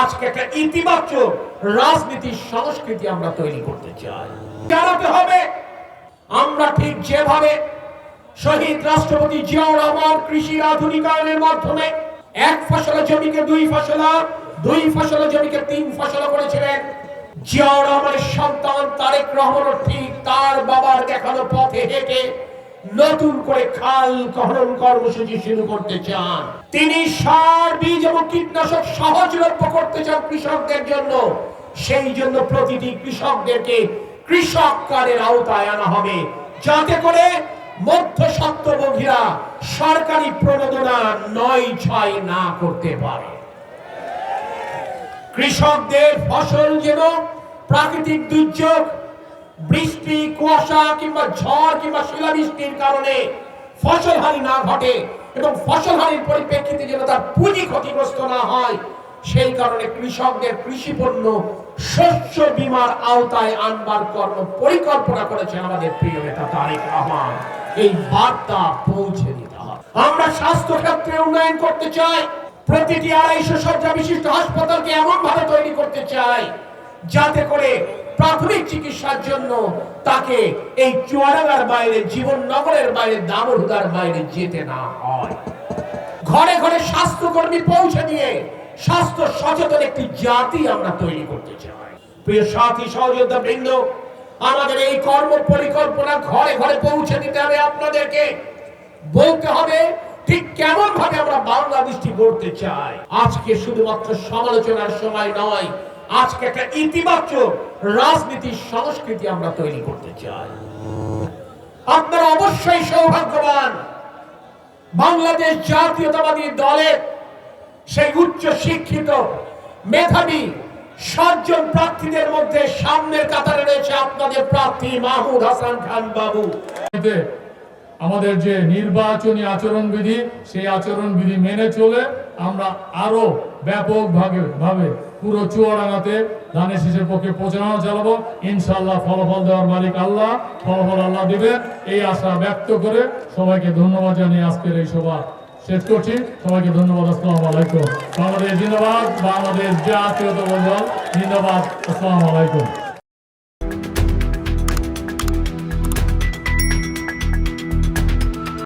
আজকে একটা ইতিবাচক রাজনীতির সংস্কৃতি আমরা তৈরি করতে চাই। জানাতে হবে আমরা ঠিক যেভাবে শহীদ রাষ্ট্রপতি জিয়াউর রহমান কৃষির আধুনিকায়নের মাধ্যমে এক ফসলা জমিকে দুই ফসলা, দুই ফসলা জমিকে তিন ফসলা করেছিলেন, জিয়াউর রহমানের সন্তান তারেক রহমানও ঠিক তার বাবার দেখানো পথে হেঁটে নতুন করে খাল খনন কর্মসূচি শুরু করতে চান। তিনি সার, বীজ এবং কীটনাশক সহজলভ্য করতে চান কৃষকদের জন্য। সেই জন্য প্রতিটি কৃষকদেরকে কৃষক কার্ডের আওতায় আনা হবে, যাতে করে মধ্যস্বত্বভোগীরা সরকারি প্রণোদনা ৯/৬ না করতে পারে। কৃষকদের ফসল যেন প্রাকৃতিক দুর্যোগ, বৃষ্টি, কুয়াশা কিংবা ঝড় কিংবা শিলাবৃষ্টির কারণে ফসল হানি না ঘটে এবং ফসল হানির পরিপ্রেক্ষিতে যেন তার পুঁজি ক্ষতিগ্রস্ত না হয়, সেই কারণে কৃষকদের কৃষি পণ্য শস্য বীমার আওতায় আনবার কর্ম পরিকল্পনা করেছে আমাদের প্রিয় নেতা তারেক রহমান। এই বার্তা পৌঁছে দিতে হবে। আমরা স্বাস্থ্য ক্ষেত্রে উন্নয়ন করতে চাই। প্রতিটি ২৫০ শয্যা বিশিষ্ট হাসপাতালকে এমন ভাবে তৈরি করতে চাই যাতে করে প্রাথমিক চিকিৎসার জন্য তাকে এই চুয়াডাঙ্গার বাইরে, জীবননগরের বাইরে, দামোহদার বাইরে যেতে না হয়। ঘরে ঘরে স্বাস্থ্যকর্মী পৌঁছে দিয়ে স্বাস্থ্য সচেতন একটি জাতি আমরা তৈরি করতে চাই। প্রিয় সাথী সহযোদ্ধা বৃন্দ, আমাদের এই কর্ম পরিকল্পনা ঘরে ঘরে পৌঁছে দিতে হবে। আপনাদেরকে বলতে হবে ঠিক কেমন ভাবে আমরা বাংলাদেশটি গড়তে চাই। আজকে শুধুমাত্র সমালোচনার সময় নয়, আজকে একটা ইতিবাচক রাজনীতির সংস্কৃতি আমরা তৈরি করতে চাই। আপনারা অবশ্যই সৌভাগ্যবান, বাংলাদেশ জাতীয়তাবাদী দলের সেই উচ্চ শিক্ষিত মেধাবী ৭ জন প্রার্থীদের মধ্যে সামনের কাতারে রয়েছে আপনাদের প্রার্থী মাহমুদ হাসান খান বাবু। আমাদের যে নির্বাচনী আচরণবিধি, সেই আচরণবিধি মেনে চলে আমরা আরো ব্যাপকভাবে পুরো চুয়াডাঙ্গাতে ধানের শীষের পক্ষে প্রচারণা চালাবো। ইনশাআল্লাহ ফলাফল দেওয়ার মালিক আল্লাহ, ফলাফল আল্লাহ দিবেন, এই আশা ব্যক্ত করে সবাইকে ধন্যবাদ জানিয়ে আজকের এই সভা শেষ করছি। সবাইকে ধন্যবাদ। আসসালামু আলাইকুম। বাংলাদেশ জিন্দাবাদ, বাংলাদেশ জাতীয়তাবাদী দল জিন্দাবাদ। আসসালামু আলাইকুম।